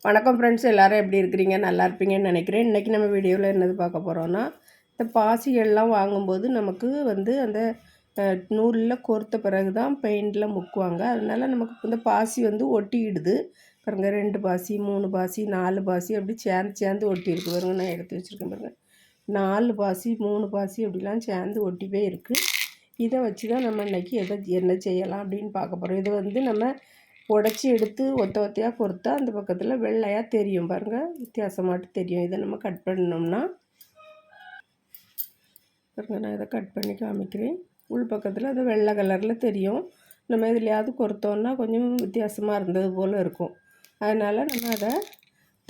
வணக்கம் ஃப்ரெண்ட்ஸ், எல்லோரும் எப்படி இருக்கிறீங்க? நல்லா இருப்பீங்கன்னு நினைக்கிறேன். இன்றைக்கி நம்ம வீடியோவில் என்னது பார்க்க போகிறோன்னா, இந்த பாசிகள்லாம் வாங்கும்போது நமக்கு அந்த நூலில் கோர்த்த பிறகு தான் பெயிண்டில் முக்குவாங்க. அதனால் நமக்கு இந்த பாசி ஒட்டிக்கிடுது பாருங்க. 2 பாசி, 3 பாசி, 4 பாசி அப்படி சேர்ந்து சேர்ந்து ஒட்டியிருக்கு பாருங்க. நான் எடுத்து வச்சுருக்கேன் பாருங்கள். 4 பாசி, 3 பாசி அப்படிலாம் சேர்ந்து ஒட்டிவே இருக்குது. இதை வச்சு தான் நம்ம இன்றைக்கி என்ன செய்யலாம் அப்படின்னு பார்க்க போகிறோம். இதை நம்ம உடச்சி எடுத்து ஒத்த ஒத்தையாக பொறுத்தா அந்த பக்கத்தில் வெள்ளையாக தெரியும் பாருங்கள். வித்தியாசமாட்டு தெரியும். இதை நம்ம கட் பண்ணோம்னா பாருங்கள், நான் இதை கட் பண்ணி காமிக்கிறேன். உள் பக்கத்தில் அது வெள்ளை கலரில் தெரியும். நம்ம எதுலையாவது பொறுத்தோன்னா கொஞ்சம் வித்தியாசமாக இருந்தது போல் இருக்கும். அதனால் நம்ம அதை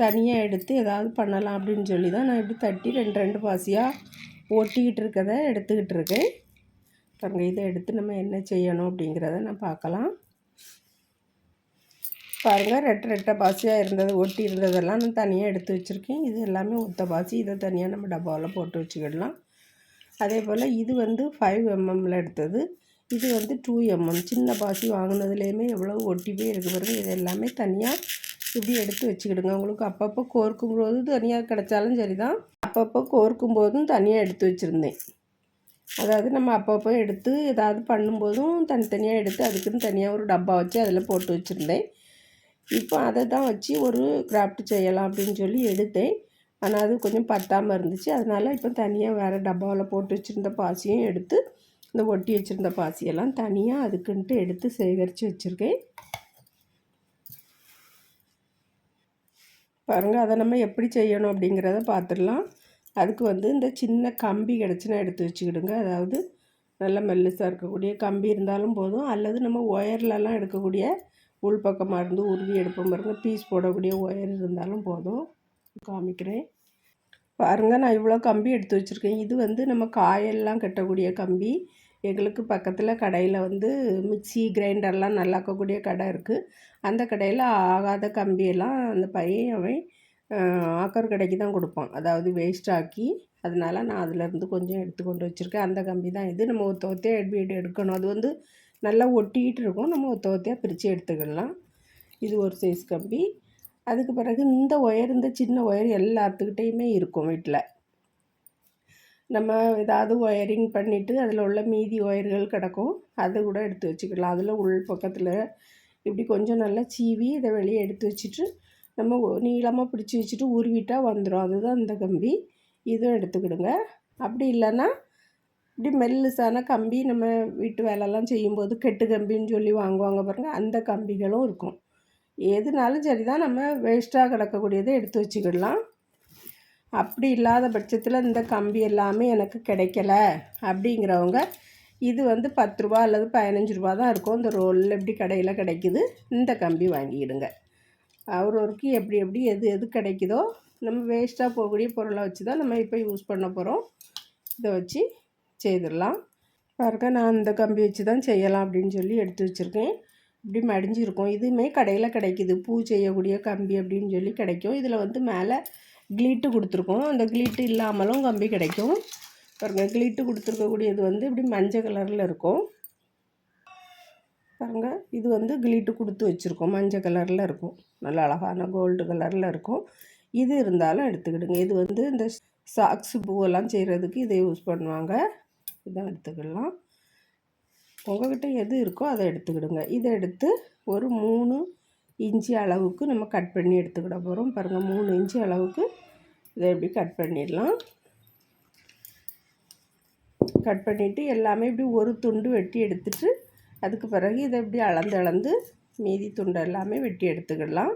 தனியாக எடுத்து ஏதாவது பண்ணலாம் அப்படின்னு சொல்லி தான் நான் இப்படி தட்டி 2 பாசியாக ஒட்டிக்கிட்டு இருக்கதை எடுத்துக்கிட்டு இருக்கேன் பாருங்கள். இதை எடுத்து நம்ம என்ன செய்யணும் அப்படிங்கிறத நான் பார்க்கலாம். பாருங்கள், ரெட்டை பாசியாக இருந்தது, ஒட்டி இருந்ததெல்லாம் நான் தனியாக எடுத்து வச்சுருக்கேன். இது எல்லாமே ஒத்த பாசி. இதை தனியாக நம்ம டப்பாவில் போட்டு வச்சுக்கிடலாம். அதே போல் இது 5 mmல எடுத்தது. இது 2 mm. சின்ன பாசி வாங்கினதுலேயுமே எவ்வளோ ஒட்டிவே இருக்குது பாருங்கள். இது எல்லாமே தனியாக இப்படி எடுத்து வச்சுக்கிடுங்க. உங்களுக்கு அப்பப்போ கோர்க்கும் போது தனியாக கிடச்சாலும் சரி தான். அப்பப்போ கோர்க்கும் போதும் தனியாக எடுத்து வச்சுருந்தேன். அதாவது நம்ம அப்பப்போ எடுத்து ஏதாவது பண்ணும்போதும் தனித்தனியாக எடுத்து அதுக்குன்னு தனியாக ஒரு டப்பா வச்சு அதில் போட்டு வச்சுருந்தேன். இப்போ அதை தான் வச்சு ஒரு கிராஃப்ட் செய்யலாம் அப்படின்னு சொல்லி எடுத்தேன். ஆனால் அது கொஞ்சம் பத்தாமல் இருந்துச்சு. அதனால் இப்போ தனியாக வேறு டப்பாவில் போட்டு வச்சுருந்த பாசியும் எடுத்து இந்த ஒட்டி வச்சுருந்த பாசியெல்லாம் தனியாக அதுக்குன்ட்டு எடுத்து சேகரித்து வச்சுருக்கேன் பாருங்கள். அதை நம்ம எப்படி செய்யணும் அப்படிங்கிறத பார்த்துடலாம். அதுக்கு இந்த சின்ன கம்பி கிடச்சினா எடுத்து வச்சுக்கிடுங்க. அதாவது நல்ல மெல்லிசாக இருக்கக்கூடிய கம்பி இருந்தாலும் போதும், அல்லது நம்ம ஒயர்லலாம் எடுக்கக்கூடிய உள்பக்கமாக இருந்து உருவி எடுப்போம் பாருங்கள். பீஸ் போடக்கூடிய ஒயர் இருந்தாலும் போதும். காமிக்கிறேன் பாருங்கள். நான் இவ்வளோ கம்பி எடுத்து வச்சுருக்கேன். இது நம்ம காயெல்லாம் கட்டக்கூடிய கம்பி. எங்களுக்கு பக்கத்தில் கடையில் மிக்சி கிரைண்டர்லாம் நல்லாக்கக்கூடிய கடை இருக்குது. அந்த கடையில் ஆகாத கம்பியெல்லாம் அந்த பையன் அவன் ஆக்கர் கடைக்கு தான் கொடுப்பான். அதாவது வேஸ்ட் ஆக்கி. அதனால் நான் அதிலேருந்து கொஞ்சம் எடுத்து கொண்டு வச்சுருக்கேன். அந்த கம்பி தான் இது. நம்ம ஒத்த ஒத்தையாக எடுக்கணும். அது நல்லா ஒட்டிகிட்டு இருக்கும். நம்ம ஒத்த ஒத்தையாக பிரித்து எடுத்துக்கலாம். இது ஒரு சைஸ் கம்பி. அதுக்கு பிறகு இந்த சின்ன ஒயர் எல்லாத்துக்கிட்டேயுமே இருக்கும் வீட்டில். நம்ம ஏதாவது ஒயரிங் பண்ணிவிட்டு அதில் உள்ள மீதி ஒயர்கள் கிடக்கும். அதை கூட எடுத்து வச்சுக்கலாம். அதில் உள் பக்கத்தில் இப்படி கொஞ்சம் நல்லா சீவி இதை வெளியே எடுத்து வச்சுட்டு நம்ம நீளமாக பிடிச்சி வச்சுட்டு உருவிட்டால் வந்துடும். அதுதான் இந்த கம்பி. இதுவும் எடுத்துக்கிடுங்க. அப்படி இல்லைன்னா இப்படி மெல்லுசான கம்பி நம்ம வீட்டு வேலைலாம் செய்யும்போது கெட்டு கம்பின்னு சொல்லி வாங்குவாங்க பாருங்கள். அந்த கம்பிகளும் இருக்கும். எதுனாலும் சரி தான், நம்ம வேஸ்ட்டாக கிடக்கக்கூடியதை எடுத்து வச்சுக்கிடலாம். அப்படி இல்லாத பட்சத்தில் இந்த கம்பி எல்லாமே எனக்கு கிடைக்கல அப்படிங்கிறவங்க இது 10 ரூபா அல்லது 15 ரூபா தான் இருக்கும். இந்த ரோலில் எப்படி கடையில் கிடைக்குது. இந்த கம்பி வாங்கிக்கிடுங்க. அவரவருக்கு எப்படி எப்படி எது கிடைக்குதோ, நம்ம வேஸ்ட்டாக போகக்கூடிய பொருளை வச்சு தான் நம்ம இப்போ யூஸ் பண்ண போகிறோம். இதை வச்சு செய்திடலாம் பாருங்க. நான் இந்த கம்பி வச்சு தான் செய்யலாம் அப்படின்னு சொல்லி எடுத்து வச்சுருக்கேன். இப்படி மடிஞ்சிருக்கும். இதுவுமே கடையில் கிடைக்கிது. பூ செய்யக்கூடிய கம்பி அப்படின்னு சொல்லி கிடைக்கும். இதில் மேலே கிளீட்டு கொடுத்துருக்கோம். அந்த கிளீட்டு இல்லாமலும் கம்பி கிடைக்கும் பாருங்கள். கிளீட்டு கொடுத்துருக்கக்கூடியது இப்படி மஞ்சள் கலரில் இருக்கும் பாருங்கள். இது கிளீட்டு கொடுத்து வச்சுருக்கோம். மஞ்சள் கலரில் இருக்கும். நல்ல அழகான கோல்டு கலரில் இருக்கும். இது இருந்தாலும் எடுத்துக்கிடுங்க. இது இந்த சாக்ஸு பூவெல்லாம் செய்கிறதுக்கு இதை யூஸ் பண்ணுவாங்க. இதை எடுத்துக்கிடலாம். உங்கள்கிட்ட எது இருக்கோ அதை எடுத்துக்கிடுங்க. இதை எடுத்து ஒரு 3 இன்ச்சு அளவுக்கு நம்ம கட் பண்ணி எடுத்துக்கிட போகிறோம் பாருங்கள். 3 இன்ச்சு அளவுக்கு இதை எப்படி கட் பண்ணிடலாம். கட் பண்ணிவிட்டு எல்லாமே இப்படி ஒரு துண்டு வெட்டி எடுத்துட்டு அதுக்கு பிறகு இதை இப்படி அளந்து மீதி துண்டு எல்லாமே வெட்டி எடுத்துக்கிடலாம்.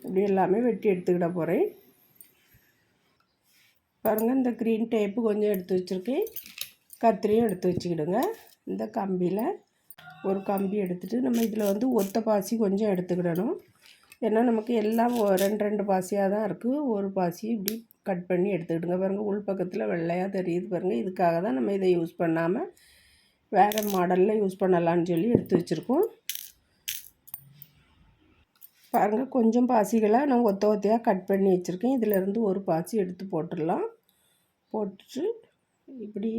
இப்படி எல்லாமே வெட்டி எடுத்துக்கிட போகிறேன் பாருங்கள். இந்த க்ரீன் டேப்பு கொஞ்சம் எடுத்து வச்சுருக்கேன். கத்திரியும் எடுத்து வச்சுக்கிடுங்க. இந்த கம்பியில் ஒரு கம்பி எடுத்துகிட்டு நம்ம இதில் ஒத்த பாசி கொஞ்சம் எடுத்துக்கிடணும். ஏன்னா நமக்கு எல்லாம் 2 பாசியாக தான் இருக்குது. ஒரு பாசி இப்படி கட் பண்ணி எடுத்துக்கிடுங்க பாருங்கள். உள் பக்கத்தில் வெள்ளையாக தெரியுது பாருங்கள். இதுக்காக தான் நம்ம இதை யூஸ் பண்ணாமல் வேறு மாடலில் யூஸ் பண்ணலான்னு சொல்லி எடுத்து வச்சுருக்கோம் பாருங்கள். கொஞ்சம் பாசிகளை நான் ஒத்த ஒத்தையாக கட் பண்ணி வச்சுருக்கேன். இதிலேருந்து ஒரு பாசி எடுத்து போட்டுடலாம். போட்டுட்டு இப்படி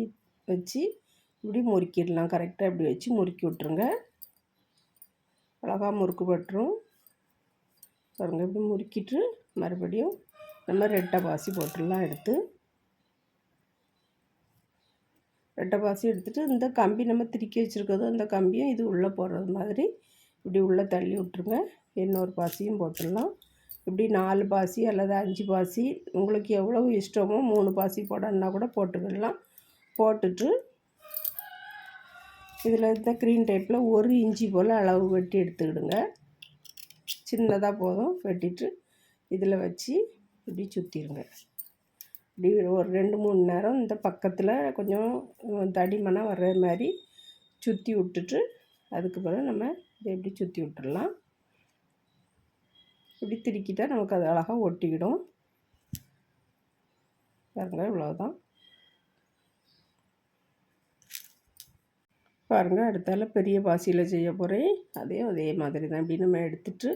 வச்சு இப்படி முறுக்கிடலாம். கரெக்டாக இப்படி வச்சு முறுக்கி விட்ருங்க. அழகாக முறுக்கு பட்டுரும். பாருங்கள், இப்படி முறுக்கிட்டு மறுபடியும் நம்ம ரெட்டை பாசி போட்டுடலாம். ரெட்டை பாசி எடுத்துகிட்டு இந்த கம்பி நம்ம திருக்கி வச்சுருக்கதோ அந்த கம்பியும் இது உள்ளே போடுறது மாதிரி இப்படி உள்ளே தள்ளி விட்ருங்க. இன்னொரு பாசியும் போட்டுடலாம். இப்படி 4 பாசி அல்லது 5 பாசி உங்களுக்கு எவ்வளவு இஷ்டமோ 3 பாசி போடணுன்னா கூட போட்டுக்கிடலாம். போட்டுட்டு இதில் இந்த க்ரீன் டேப்பில் 1 இன்ச்சி போல் அளவு வெட்டி எடுத்துக்கிடுங்க. சின்னதாக போதும். வெட்டிட்டு இதில் வச்சு இப்படி சுற்றிடுங்க. இப்படி ஒரு 2-3 நேரம் இந்த பக்கத்தில் கொஞ்சம் தடிமனாக வர்ற மாதிரி சுற்றி விட்டுட்டு அதுக்கு பிறகு நம்ம இதை இப்படி சுற்றி விட்டுடலாம். இப்படி திருக்கிட்டால் நமக்கு அது அழகாக ஒட்டிக்கிடும். பாருங்கள், இவ்வளோதான். பாருங்கள், அடுத்தால பெரிய பாசியில் செய்ய போகிறேன். அதே மாதிரி தான். இப்படி நம்ம எடுத்துகிட்டு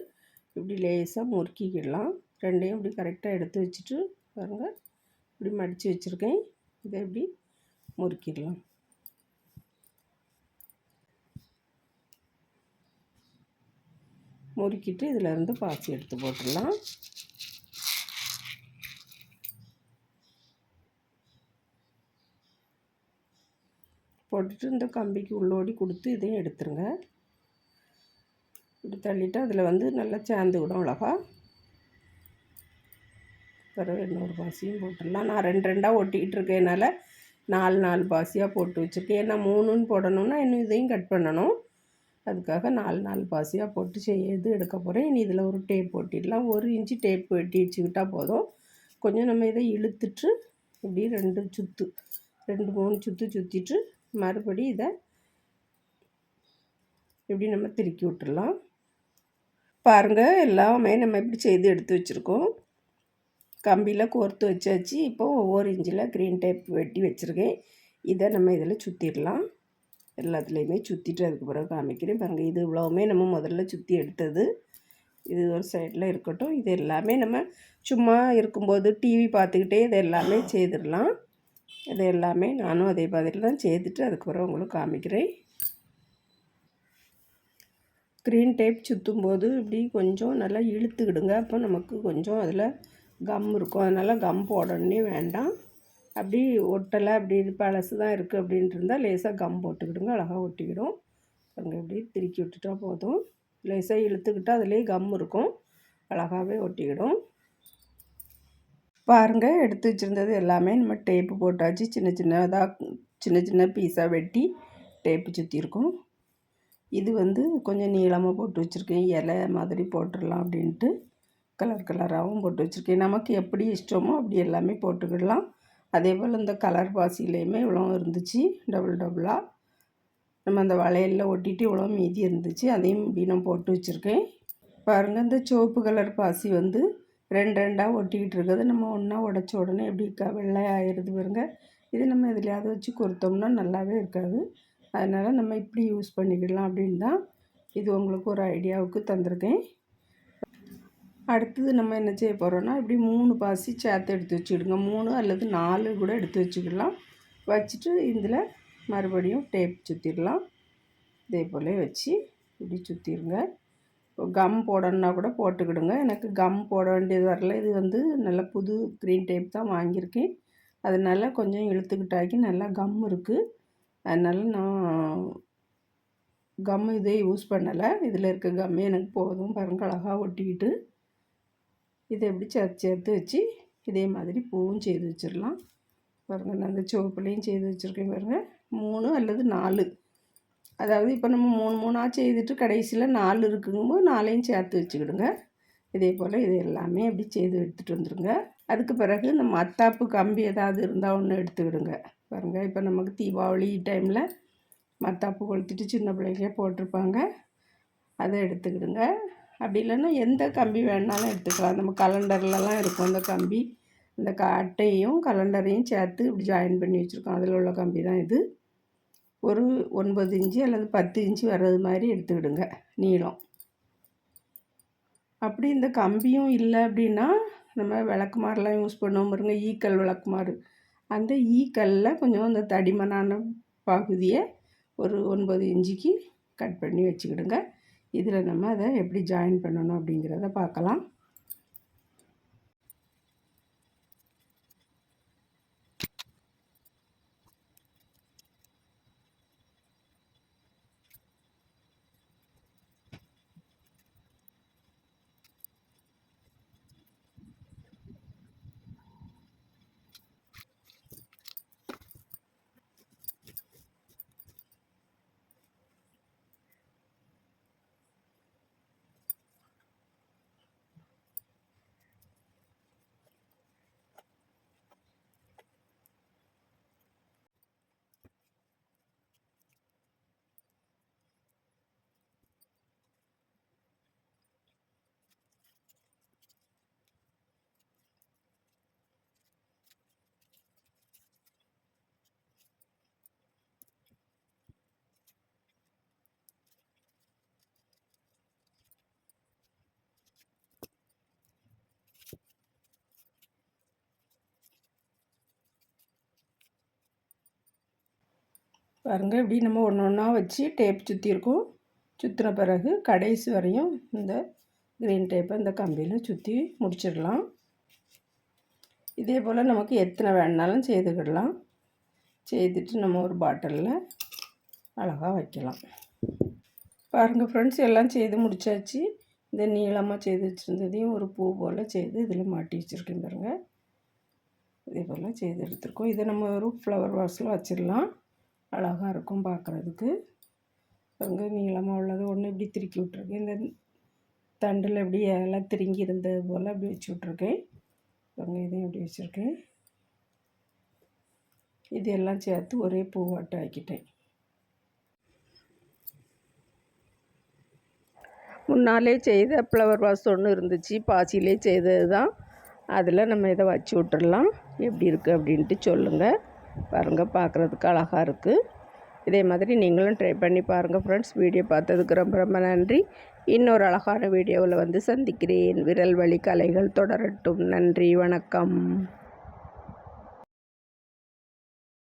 இப்படி லேசாக முறுக்கிக்கிடலாம். ரெண்டையும் இப்படி கரெக்டாக எடுத்து வச்சுட்டு பாருங்கள், இப்படி மடித்து வச்சுருக்கேன். இதை இப்படி முறுக்கிடலாம். முறுக்கிட்டு இதிலேருந்து பாசி எடுத்து போட்டுடலாம். போட்டுட்டு இந்த கம்பிக்கு உள்ளோடி கொடுத்து இதையும் எடுத்துருங்க. இப்படி தள்ளிவிட்டு அதில் வந்து நல்லா சேர்ந்து விடும் அழகா. பிறகு இன்னொரு பாசியும் போட்டுடலாம். நான் 2 ஒட்டிக்கிட்டு இருக்கேனால 4 பாசியாக போட்டு வச்சுருக்கேன். ஏன்னா 3ன்னு போடணுன்னா இன்னும் இதையும் கட் பண்ணணும். அதுக்காக 4 பாசியாக போட்டு இது எடுக்க போகிறேன். இனி இதில் ஒரு டேப் ஒட்டிடலாம். 1 இன்ச்சு டேப் வெட்டி வச்சுக்கிட்டால் போதும். கொஞ்சம் நம்ம இதை இழுத்துட்டு இப்படி 2-3 சுற்று சுற்றிட்டு மறுபடி இதை இப்படி நம்ம திருக்கி விட்டுடலாம். பாருங்கள், எல்லாமே நம்ம இப்படி செய்து எடுத்து வச்சுருக்கோம். கம்பியில் கோர்த்து வச்சாச்சு. இப்போது ஒவ்வொரு இன்ச்சில் க்ரீன் டேப் வெட்டி வச்சுருக்கேன். இதை நம்ம இதில் சுற்றிடலாம். எல்லாத்துலேயுமே சுற்றிட்டு அதுக்கு பிறகு காமிக்கிறேன். பாருங்கள், இது இவ்வளோவுமே நம்ம முதல்ல சுற்றி எடுத்தது. இது ஒரு சைடில் இருக்கட்டும். இது எல்லாமே நம்ம சும்மா இருக்கும்போது டிவி பார்த்துக்கிட்டே இதை எல்லாமே செய்திடலாம். இது எல்லாமே நானும் அதே மாதிரி தான் செய்துட்டு அதுக்கப்புறம் உங்களுக்கு காமிக்கிறேன். க்ரீன் டேப் சுற்றும்போது இப்படி கொஞ்சம் நல்லா இழுத்துக்கிடுங்க. அப்போ நமக்கு கொஞ்சம் அதில் கம் இருக்கும். அதனால் கம் போடணுன்னே வேண்டாம். அப்படி ஒட்டலை, அப்படி பழசு தான் இருக்குது அப்படின்ட்டு இருந்தால் லேசாக கம் போட்டுக்கிடுங்க. அழகாக ஒட்டிக்கிடும். அங்கே இப்படி திருக்கி விட்டுட்டா போதும். லேசாக இழுத்துக்கிட்டால் அதிலே கம் இருக்கும். அழகாகவே ஒட்டிக்கிடும். பாருங்கள், எடுத்து வச்சுருந்தது எல்லாமே நம்ம டேப்பு போட்டாச்சு. சின்ன சின்ன பீஸாக வெட்டி டேப்பு சுற்றிருக்கோம். இது வந்து கொஞ்சம் நீளமாக போட்டு வச்சுருக்கேன். இலை மாதிரி போட்டுடலாம் அப்படின்ட்டு கலராகவும் போட்டு வச்சுருக்கேன். நமக்கு எப்படி இஷ்டமோ அப்படி எல்லாமே போட்டுக்கிடலாம். அதே போல் இந்த கலர் பாசிலையுமே இவ்வளோ இருந்துச்சு. டபுளாக நம்ம அந்த வளையலில் ஒட்டிட்டு இவ்வளோ மீதி இருந்துச்சு. அதையும் இப்படி நான் போட்டு வச்சுருக்கேன். பாருங்கள், இந்த சிவப்பு கலர் பாசி வந்து 2 ஒட்டிக்கிட்டு இருக்கிறது நம்ம ஒன்றா உடச்ச உடனே எப்படி வெள்ளையாகிடுது பாருங்கள். இது நம்ம எதுலையாவது வச்சு கொடுத்தோம்னா நல்லாவே இருக்காது. அதனால் நம்ம இப்படி யூஸ் பண்ணிக்கிடலாம் அப்படின்னு தான் இது உங்களுக்கு ஒரு ஐடியாவுக்கு தந்திருக்கேன். அடுத்தது நம்ம என்ன செய்ய போகிறோன்னா, இப்படி 3 பாசி சேர்த்து எடுத்து வச்சுக்கிடுங்க. 3 அல்லது 4 கூட எடுத்து வச்சுக்கலாம். வச்சுட்டு இதில் மறுபடியும் டேப் சுற்றிடலாம். இதே போல் வச்சு இப்படி சுற்றிடுங்க. கம் போடணுன்னா கூட போட்டுக்கிடுங்க. எனக்கு கம் போட வேண்டியது வரல. இது வந்து நல்ல புது க்ரீன் டேப் தான் வாங்கியிருக்கேன். அதனால் கொஞ்சம் இழுத்துக்கிட்டாக்கி நல்லா கம் இருக்குது. அதனால் நான் கம் இதே யூஸ் பண்ணலை. இதில் இருக்க கம்மே எனக்கு போதும். பாருங்கள், அழகாக ஒட்டிக்கிட்டு இதை எப்படி சேர்த்து வச்சு இதே மாதிரி பூவும் செய்து வச்சிடலாம். பாருங்கள், நான் அந்த சிவப்புலையும் செய்து வச்சுருக்கேன். பாருங்கள், 3 அல்லது 4, அதாவது இப்போ நம்ம 3 செய்துட்டு கடைசியில் 4 இருக்குங்கும்போது 4ஐயும் சேர்த்து வச்சுக்கிடுங்க. இதே போல் இது எல்லாமே அப்படி செய்து எடுத்துகிட்டு வந்துடுங்க. அதுக்கு பிறகு இந்த மத்தாப்பு கம்பி ஏதாவது இருந்தால் ஒன்று எடுத்துக்கிடுங்க. பாருங்கள், இப்போ நமக்கு தீபாவளி டைமில் மத்தாப்பு கொளுத்திட்டு சின்ன பிள்ளைங்க போட்டிருப்பாங்க. அதை எடுத்துக்கிடுங்க. அப்படி இல்லைன்னா எந்த கம்பி வேணாலும் எடுத்துக்கலாம். நம்ம கலண்டர்லலாம் இருக்கும் அந்த கம்பி. இந்த அட்டையும் கலண்டரையும் சேர்த்து இப்படி ஜாயின் பண்ணி வச்சுருக்கோம். அதில் உள்ள கம்பி தான் இது. ஒரு 9 இன்ச்சு அல்லது 10 இன்ச்சு வர்றது மாதிரி எடுத்துக்கிடுங்க நீளம். அப்படி இந்த கம்பியும் இல்லை அப்படின்னா நம்ம விளக்குமாறுலாம் யூஸ் பண்ணுவோம் பாருங்க, ஈக்கல் விளக்குமாறு. அந்த ஈக்கல்லில் கொஞ்சம் அந்த தடிமனான பகுதியை ஒரு 9 இன்ச்சுக்கு கட் பண்ணி வச்சுக்கிடுங்க. இதில் நம்ம அதை எப்படி ஜாயின் பண்ணணும் அப்படிங்கிறத பார்க்கலாம். பாருங்கள், இப்படி நம்ம ஒன்று ஒன்றா வச்சு டேப் சுற்றிருக்கோம். சுற்றின பிறகு கடைசி வரையும் இந்த க்ரீன் டேப்பை இந்த கம்பியில் சுற்றி முடிச்சிடலாம். இதே போல் நமக்கு எத்தனை வேணுனாலும் செய்துக்கிடலாம். செய்துட்டு நம்ம ஒரு பாட்டிலில் அழகாக வைக்கலாம். பாருங்கள் ஃப்ரெண்ட்ஸ், எல்லாம் செய்து முடித்தாச்சு. இந்த நீளமாக செய்து வச்சுருந்ததையும் ஒரு பூ போல் செய்து இதில் மாட்டி வச்சுருக்கேன் பாருங்கள். இதே போல் செய்து எடுத்துருக்கோம். இதை நம்ம ஒரு ஃப்ளவர் வாஸில் வச்சிடலாம். அழகாக இருக்கும் பார்க்குறதுக்கு. அங்கே நீளமாக உள்ளது ஒன்று இப்படி திருக்கி விட்ருக்கேன். இந்த தண்டில் எப்படி எல்லாம் திருங்கி இருந்தது போல் அப்படி வச்சு விட்ருக்கேன். அங்கே இதையும் அப்படி வச்சுருக்கேன். இது எல்லாம் சேர்த்து ஒரே பூவாட்டம் ஆக்கிட்டேன். முன்னாலே செய்த ஃப்ளவர் வாஸ் ஒன்று இருந்துச்சு, பாசியிலே செய்தது தான். அதில் நம்ம இதை வச்சு விட்டுடலாம். எப்படி இருக்குது அப்படின்ட்டு சொல்லுங்கள். பாருங்கள், பார்க்குறதுக்கு அழகாக இருக்குது. இதே மாதிரி நீங்களும் ட்ரை பண்ணி பாருங்கள் ஃப்ரெண்ட்ஸ். வீடியோ பார்த்ததுக்கு ரொம்ப ரொம்ப நன்றி. இன்னொரு அழகான வீடியோவில் வந்து சந்திக்கிறேன். விரல் வலி கலைகள் தொடரட்டும். நன்றி, வணக்கம்.